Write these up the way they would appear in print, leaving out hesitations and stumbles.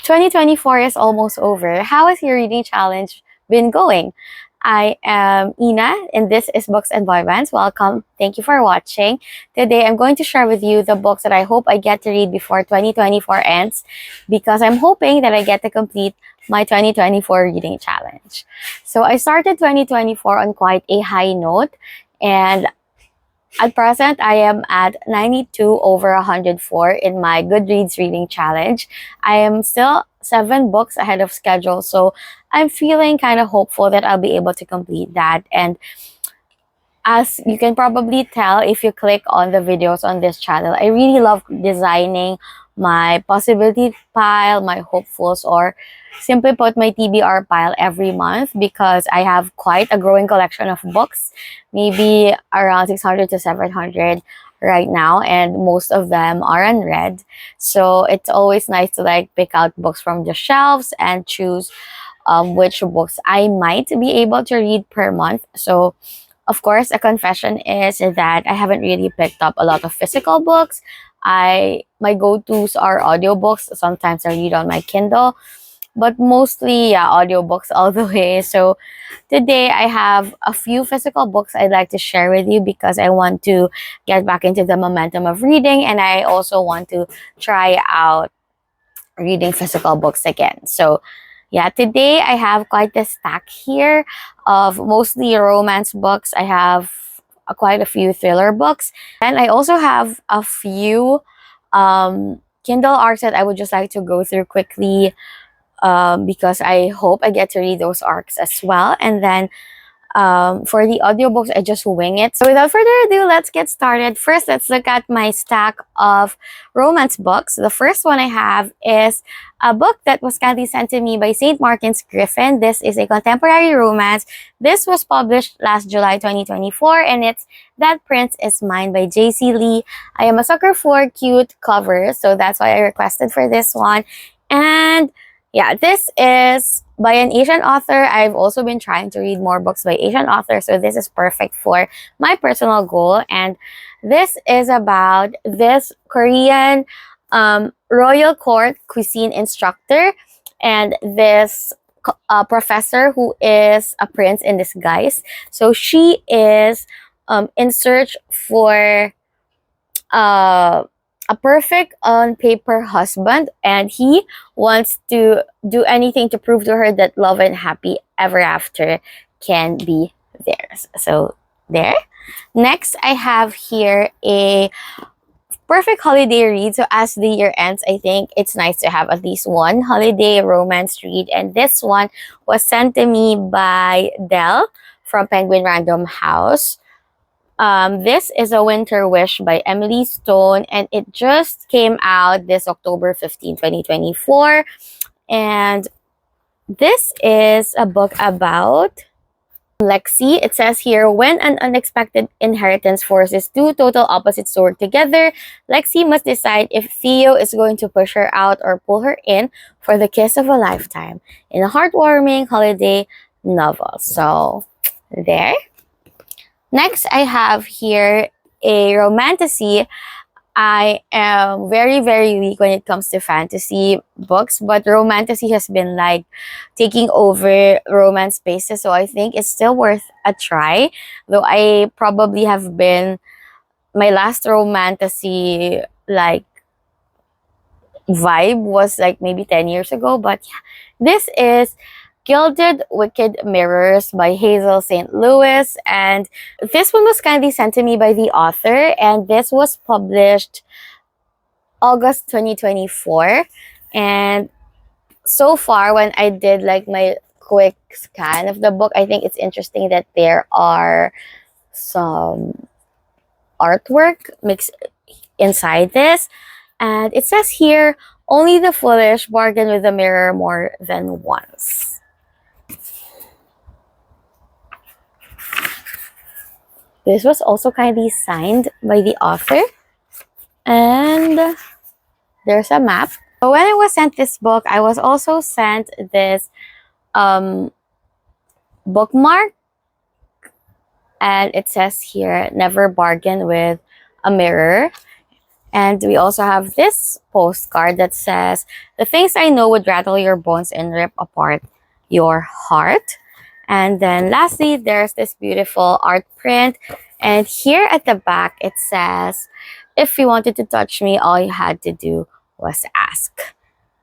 2024 is almost over. How has your reading challenge been going? I am Ina, and this is Books and Boy Bands. Welcome. Thank you for watching. Today, I'm going to share with you the books that I hope I get to read before 2024 ends, because I'm hoping that I get to complete my 2024 reading challenge. So I started 2024 on quite a high note, and at present, I am at 92 over 104 in my Goodreads reading challenge. I am still 7 books ahead of schedule, so I'm feeling kind of hopeful that I'll be able to complete that. And as you can probably tell if you click on the videos on this channel, I really love designing my possibility pile, my hopefuls, or simply put, my TBR pile every month, because I have quite a growing collection of books, maybe around 600 to 700 right now, and most of them are unread. So it's always nice to like pick out books from the shelves and choose which books I might be able to read per month. So of course, a confession is that I haven't really picked up a lot of physical books. My go-tos are audiobooks. Sometimes I read on my Kindle, but mostly, yeah, audiobooks all the way. So today I have a few physical books I'd like to share with you, because I want to get back into the momentum of reading, and I also want to try out reading physical books again. So yeah, today I have quite a stack here of mostly romance books. I have quite a few thriller books. And I also have a few Kindle arcs that I would just like to go through quickly, because I hope I get to read those arcs as well. And then for the audiobooks, I just wing it. So without further ado, let's get started. First, let's look at my stack of romance books. The first one I have is a book that was kindly sent to me by St. Martin's Griffin. This is a contemporary romance. This was published last July 2024, and it's That Prince Is Mine by Jayci Lee. I am a sucker for cute covers, so that's why I requested for this one. And yeah, this is by an Asian author. I've also been trying to read more books by Asian authors, so this is perfect for my personal goal. And this is about this Korean royal court cuisine instructor and this professor who is a prince in disguise. So she is in search for a perfect on paper husband, and he wants to do anything to prove to her that love and happy ever after can be theirs. So there. Next, I have here a perfect holiday read. So as the year ends, I think it's nice to have at least one holiday romance read, and this one was sent to me by Del from Penguin Random House. This is A Winter Wish by Emily Stone, and it just came out this October 15, 2024. And this is a book about Lexi. It says here, when an unexpected inheritance forces two total opposites to work together, Lexi must decide if Theo is going to push her out or pull her in for the kiss of a lifetime in a heartwarming holiday novel. So, there. Next, I have here a romantasy. I am very, very weak when it comes to fantasy books, but romantasy has been like taking over romance spaces, so I think it's still worth a try. Though I probably have been, my last romantasy like vibe was like maybe 10 years ago, but yeah, this is Gilded Wicked Mirrors by Hazel St. Louis, and this one was kindly sent to me by the author, and this was published August 2024. And so far, when I did like my quick scan of the book, I think it's interesting that there are some artwork mixed inside this, and it says here, only the foolish bargain with the mirror more than once. This was also kindly signed by the author. And there's a map. So when I was sent this book, I was also sent this bookmark. And it says here, never bargain with a mirror. And we also have this postcard that says, "The things I know would rattle your bones and rip apart your heart." And then lastly, there's this beautiful art print. And here at the back, it says, "If you wanted to touch me, all you had to do was ask."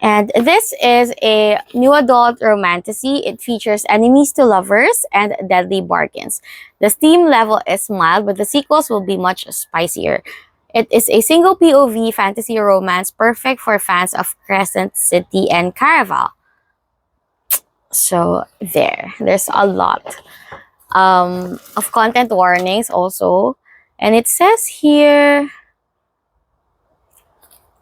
And this is a new adult romantasy. It features enemies to lovers and deadly bargains. The steam level is mild, but the sequels will be much spicier. It is a single POV fantasy romance perfect for fans of Crescent City and Caraval. So there's a lot of content warnings also. And it says here,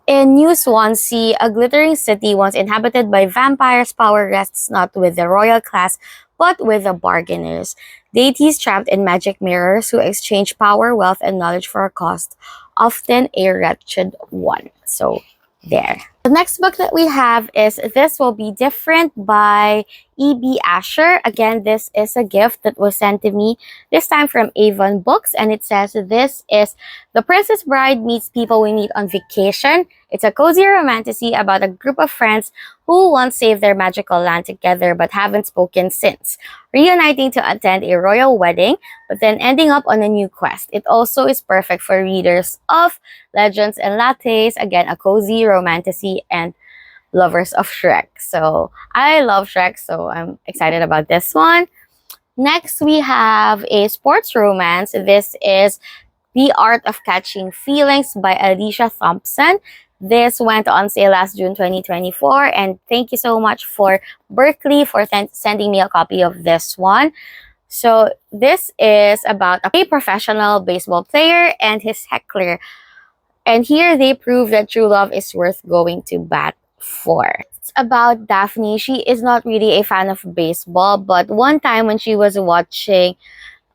in New Swansea, a glittering city once inhabited by vampires, power rests not with the royal class, but with the bargainers. Deities trapped in magic mirrors who exchange power, wealth, and knowledge for a cost, often a wretched one. So, there. The next book that we have is This Will Be Different by E.B. Asher. Again, this is a gift that was sent to me, this time from Avon Books. And it says, "This is The Princess Bride meets people we meet on vacation. It's a cozy romantasy about a group of friends who once saved their magical land together but haven't spoken since, reuniting to attend a royal wedding, but then ending up on a new quest. It also is perfect for readers of Legends and Lattes, again, a cozy romantasy, and lovers of Shrek." So I love Shrek, so I'm excited about this one. Next, we have a sports romance. This is The Art of Catching Feelings by Alicia Thompson. This went on sale last June 2024, and thank you so much for Berkeley for sending me a copy of this one. So this is about a professional baseball player and his heckler. And here they prove that true love is worth going to bat for. It's about Daphne. She is not really a fan of baseball, but one time when she was watching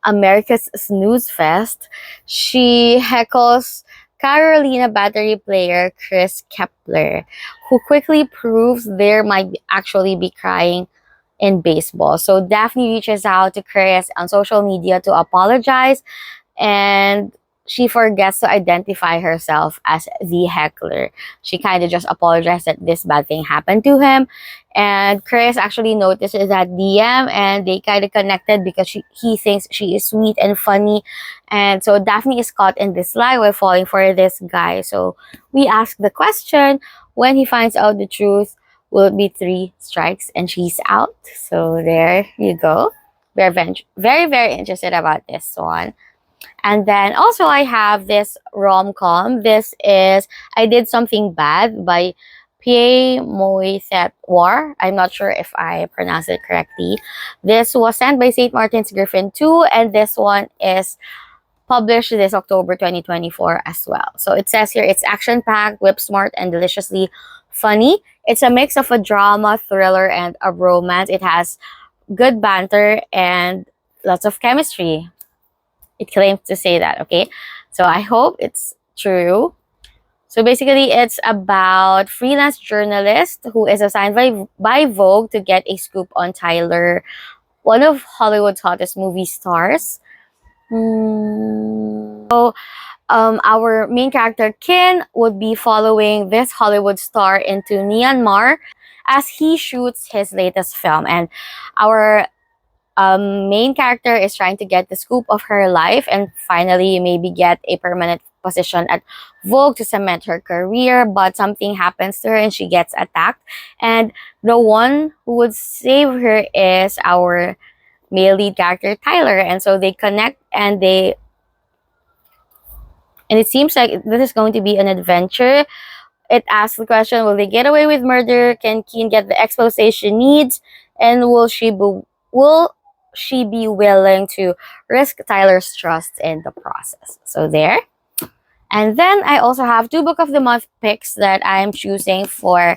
America's Snooze Fest, she heckles Carolina Battery player Chris Kepler, who quickly proves there might actually be crying in baseball. So Daphne reaches out to Chris on social media to apologize, and she forgets to identify herself as the heckler. She kind of just apologized that this bad thing happened to him. And Chris actually notices that DM, and they kind of connected because he thinks she is sweet and funny. And so Daphne is caught in this lie while falling for this guy. So we ask the question, when he finds out the truth, will it be 3 strikes and she's out? So there you go. We're very, very interested about this one. And then also I have this rom-com. This is I Did Something Bad by Pyae Thet. I'm not sure if I pronounced it correctly. This was sent by St. Martin's Griffin 2, and this one is published this October 2024 as well. So it says here, it's action-packed, whip-smart, and deliciously funny. It's a mix of a drama, thriller, and a romance. It has good banter and lots of chemistry. It claims to say that, okay? So I hope it's true. So basically, it's about freelance journalist who is assigned by Vogue to get a scoop on Tyler, one of Hollywood's hottest movie stars. So our main character, Kin, would be following this Hollywood star into Myanmar as he shoots his latest film. And our main character is trying to get the scoop of her life and finally maybe get a permanent position at Vogue to cement her career, but something happens to her and she gets attacked. And the one who would save her is our male lead character, Tyler. And so they connect, and it seems like this is going to be an adventure. It asks the question, will they get away with murder? Can Keen get the expose she needs? And will she be willing to risk Tyler's trust in the process? So there. And then I also have 2 Book of the Month picks that I'm choosing for,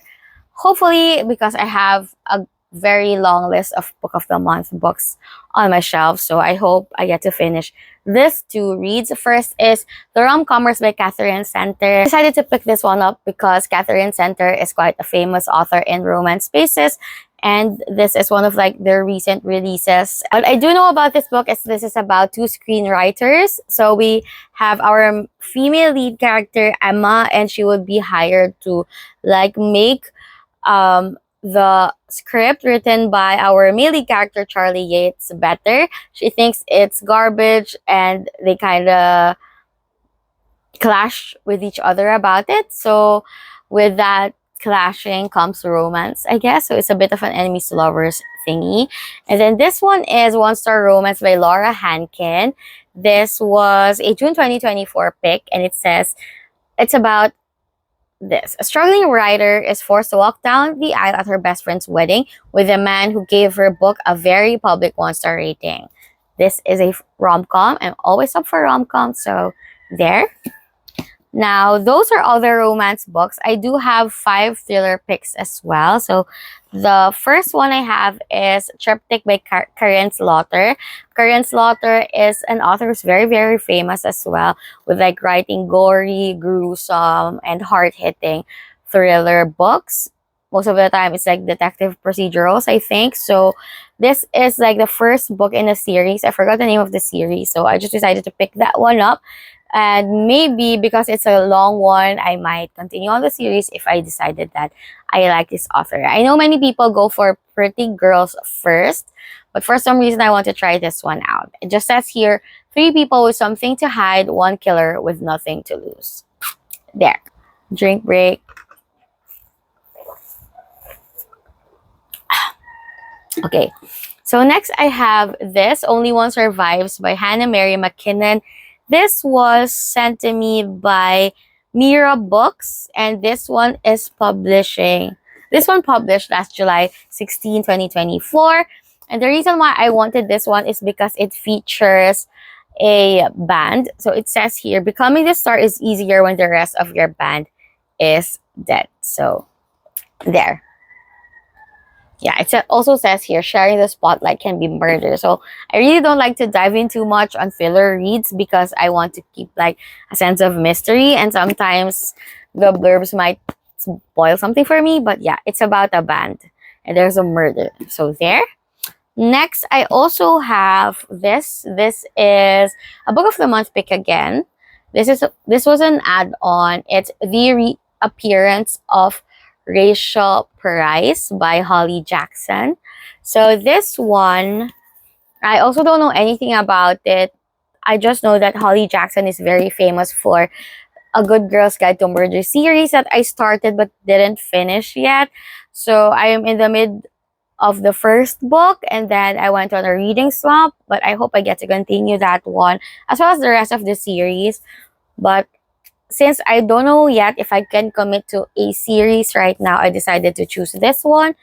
hopefully, because I have a very long list of Book of the Month books on my shelf. So I hope I get to finish this 2 reads. First is The Romcommers by Katherine Center. I decided to pick this one up because Katherine Center is quite a famous author in romance spaces. and this is one of like their recent releases. What I do know about this book is this is about two screenwriters. So we have our female lead character Emma, and she would be hired to like make the script written by our male lead character Charlie Yates better. She thinks it's garbage, and they kind of clash with each other about it. So with that clashing comes romance, I guess. So it's a bit of an enemies to lovers thingy. And then this one is One Star Romance by Laura Hankin. This was a June 2024 pick, and it says it's about this. A struggling writer is forced to walk down the aisle at her best friend's wedding with a man who gave her book a very public 1-star rating. This is a rom-com. I'm always up for rom-com, so there. Now, those are all the romance books. I do have 5 thriller picks as well. So, the first one I have is Triptych by Karin Slaughter. Karin Slaughter is an author who's very, very famous as well, with like writing gory, gruesome, and hard-hitting thriller books. Most of the time, it's like detective procedurals, I think. So, this is like the first book in a series. I forgot the name of the series, so I just decided to pick that one up. And maybe because it's a long one, I might continue on the series if I decided that I like this author. I know many people go for Pretty Girls first, but for some reason I want to try this one out. It just says here, 3 people with something to hide, 1 killer with nothing to lose. There. Drink break. Okay. So next I have this, Only One Survives by Hannah Mary McKinnon. This was sent to me by Mira Books, and this one is publishing. This one published last July 16, 2024. And the reason why I wanted this one is because it features a band. So it says here, becoming the star is easier when the rest of your band is dead. So there. Yeah, it also says here, sharing the spotlight can be murder. So I really don't like to dive in too much on filler reads because I want to keep like a sense of mystery, and sometimes the blurbs might spoil something for me. But yeah, it's about a band and there's a murder. So there. Next, I also have this. This is a book of the month pick again. This was an add-on. It's The Reappearance of Rachel Price by Holly Jackson. So this one, I also don't know anything about it. I just know that Holly Jackson is very famous for A Good Girl's Guide to Murder series that I started but didn't finish yet. So I am in the mid of the first book, and then I went on a reading slump, but I hope I get to continue that one as well as the rest of the series. But since I don't know yet if I can commit to a series right now, I decided to choose this one.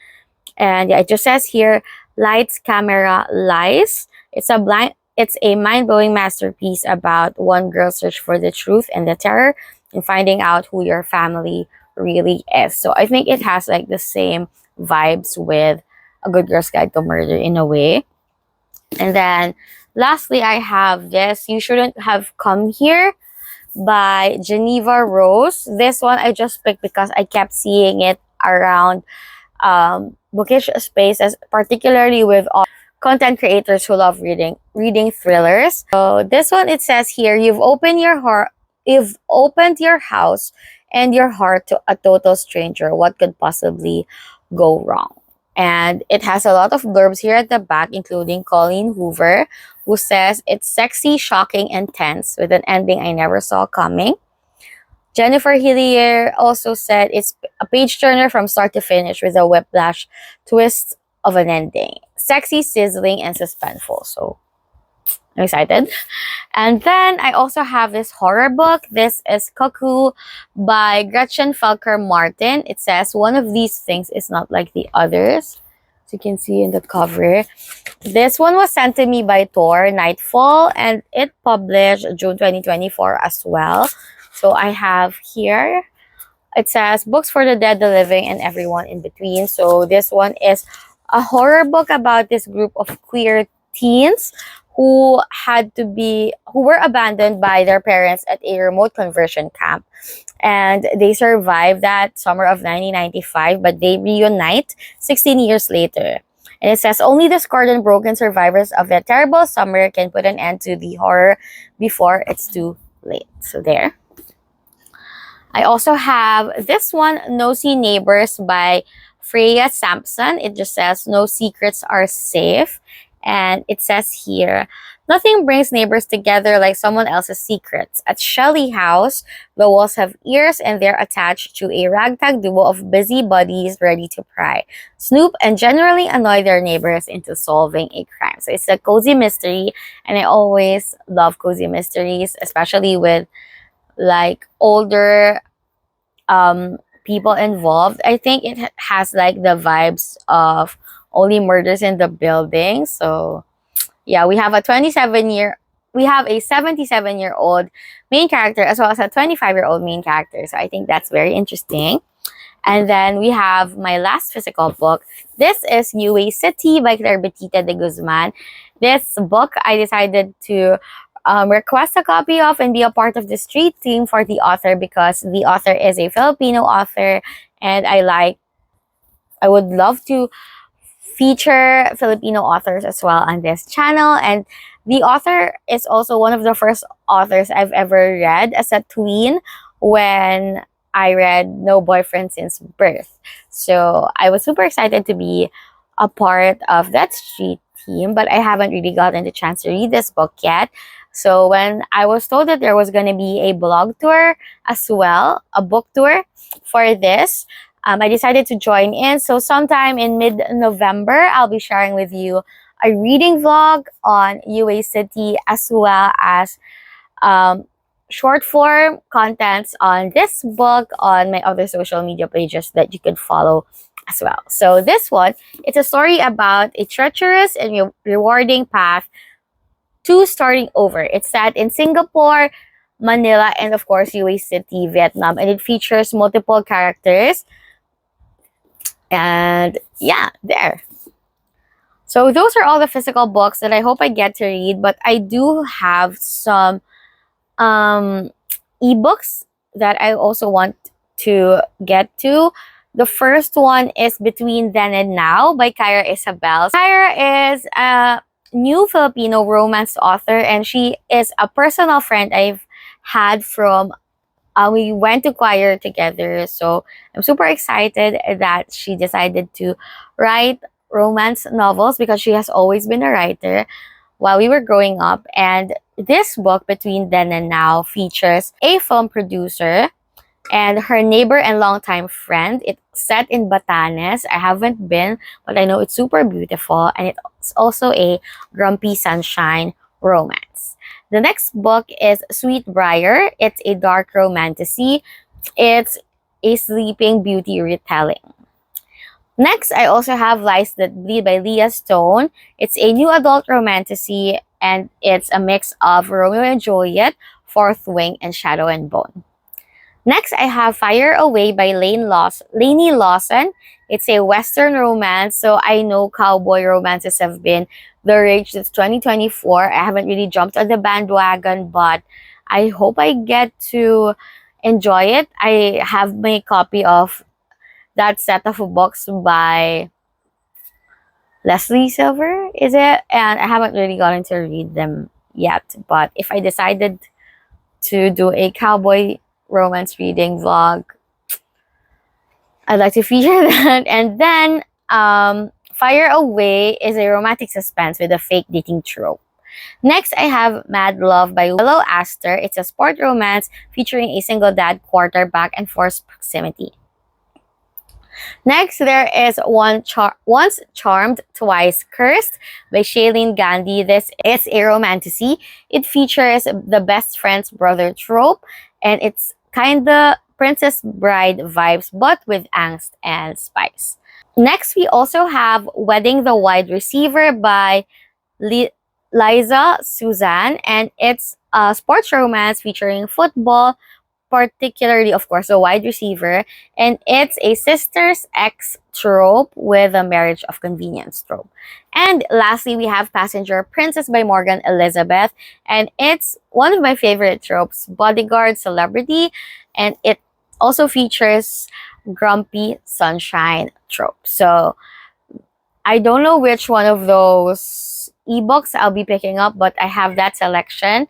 And yeah, it just says here, Lights, Camera, Lies. It's a mind-blowing masterpiece about one girl's search for the truth and the terror in finding out who your family really is. So I think it has like the same vibes with A Good Girl's Guide to Murder in a way. And then lastly, I have this, You Shouldn't Have Come Here by Jeneva Rose. This one I just picked because I kept seeing it around bookish spaces, particularly with all content creators who love reading thrillers. So this one, it says here, you've opened your house and your heart to a total stranger. What could possibly go wrong? And it has a lot of blurbs here at the back, including Colleen Hoover, who says it's sexy, shocking, and tense with an ending I never saw coming. Jennifer Hillier also said it's a page turner from start to finish with a whiplash twist of an ending. Sexy, sizzling, and suspenseful. So I'm excited. And then I also have this horror book. This is Cuckoo by Gretchen Felker Martin. It says one of these things is not like the others. As you can see in the cover. This one was sent to me by Tor Nightfall, and it published June 2024 as well. So I have here, it says Books for the Dead, the Living, and Everyone in Between. So this one is a horror book about this group of queer teens who were abandoned by their parents at a remote conversion camp. and they survive that summer of 1995, but they reunite 16 years later. And it says only the scarred and broken survivors of that terrible summer can put an end to the horror before it's too late. So there. I also have this one, Nosy Neighbors by Freya Sampson. It just says, no secrets are safe. And it says here, nothing brings neighbors together like someone else's secrets. At Shelley House, the walls have ears and they're attached to a ragtag duo of busybodies ready to pry, snoop, and generally annoy their neighbors into solving a crime. So it's a cozy mystery, and I always love cozy mysteries, especially with like older people involved. I think it has like the vibes of Only Murders in the Building. So yeah, we have a 77-year-old main character as well as a 25-year-old main character. So I think that's very interesting. And then we have my last physical book. This is UA City by Claire Betita de Guzman. This book I decided to request a copy of and be a part of the street team for the author, because the author is a Filipino author, and I would love to feature Filipino authors as well on this channel. And the author is also one of the first authors I've ever read as a tween, when I read No Boyfriend Since Birth. So I was super excited to be a part of that street team, but I haven't really gotten the chance to read this book yet. So when I was told that there was going to be a blog tour as well, a book tour for this, I decided to join in. So sometime in mid-November, I'll be sharing with you a reading vlog on UA City, as well as short form contents on this book on my other social media pages that you could follow as well. So this one, it's a story about a treacherous and rewarding path to starting over. It's set in Singapore, Manila, and of course UA City, Vietnam, and it features multiple characters. And yeah, there. So those are all the physical books that I hope I get to read, but I do have some ebooks that I also want to get to. The first one is Between Then and Now by Kyra Isabel. Kyra is a new Filipino romance author, and she is a personal friend I've had from we went to choir together. So I'm super excited that she decided to write romance novels, because she has always been a writer while we were growing up. And this book, Between Then and Now, features a film producer and her neighbor and longtime friend. It's set in Batanes. I haven't been, but I know it's super beautiful, and it's also a grumpy sunshine romance. The next book is Sweet Briar. It's a dark romantasy. It's a Sleeping Beauty retelling. Next, I also have Lies That Bleed by Leah Stone. It's a new adult romantasy, and it's a mix of Romeo and Juliet, Fourth Wing, and Shadow and Bone. Next, I have Fire Away by Lainey Lawson. It's a Western romance, so I know cowboy romances have been the rage since 2024. I haven't really jumped on the bandwagon, but I hope I get to enjoy it. I have my copy of that set of books by Leslie Silver, is it? And I haven't really gotten to read them yet, but if I decided to do a cowboy romance reading vlog, I'd like to feature that. And then Fire Away is a romantic suspense with a fake dating trope. Next, I have Mad Love by Willow Astor. It's a sport romance featuring a single dad, quarterback, and forced proximity. Next, there is Once Charmed, Twice Cursed by Shailene Gandhi. This is a romantasy. It features the best friend's brother trope, and it's kinda Princess Bride vibes, but with angst and spice. Next, we also have Wedding the Wide Receiver by Liza Suzanne, and it's a sports romance featuring football, particularly, of course, a wide receiver, and it's a sister's ex trope with a marriage of convenience trope. And lastly, we have Passenger Princess by Morgan Elizabeth, and it's one of my favorite tropes, bodyguard celebrity, and it also features grumpy sunshine trope. So I don't know which one of those ebooks I'll be picking up, but I have that selection.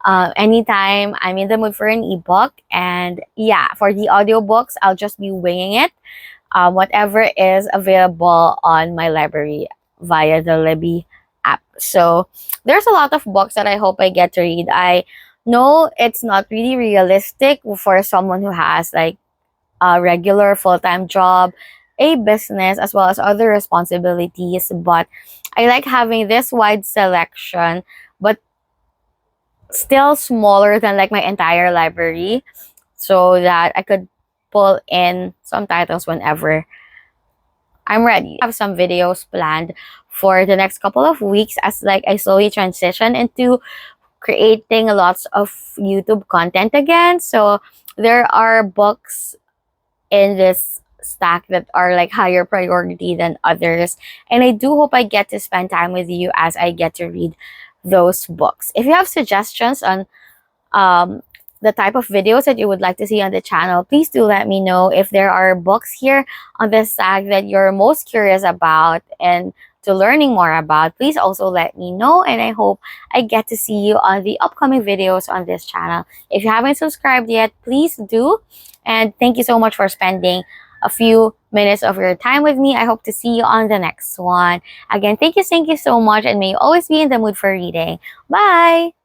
Anytime I'm in the mood for an ebook, and yeah, for the audiobooks, I'll just be winging it. Whatever is available on my library via the Libby app. So there's a lot of books that I hope I get to read. I know it's not really realistic for someone who has like a regular full-time job, a business, as well as other responsibilities, but I like having this wide selection, but still smaller than like my entire library, so that I could pull in some titles whenever I'm ready. I have some videos planned for the next couple of weeks as like I slowly transition into creating lots of YouTube content again. So there are books in this stack that are like higher priority than others. And I do hope I get to spend time with you as I get to read those books. If you have suggestions on um, the type of videos that you would like to see on the channel, please do let me know. If there are books here on this tag that you're most curious about and to learning more about, please also let me know, and I hope I get to see you on the upcoming videos on this channel. If you haven't subscribed yet, please do, and thank you so much for spending a few minutes of your time with me. I hope to see you on the next one. Again, thank you so much, and may you always be in the mood for reading. Bye!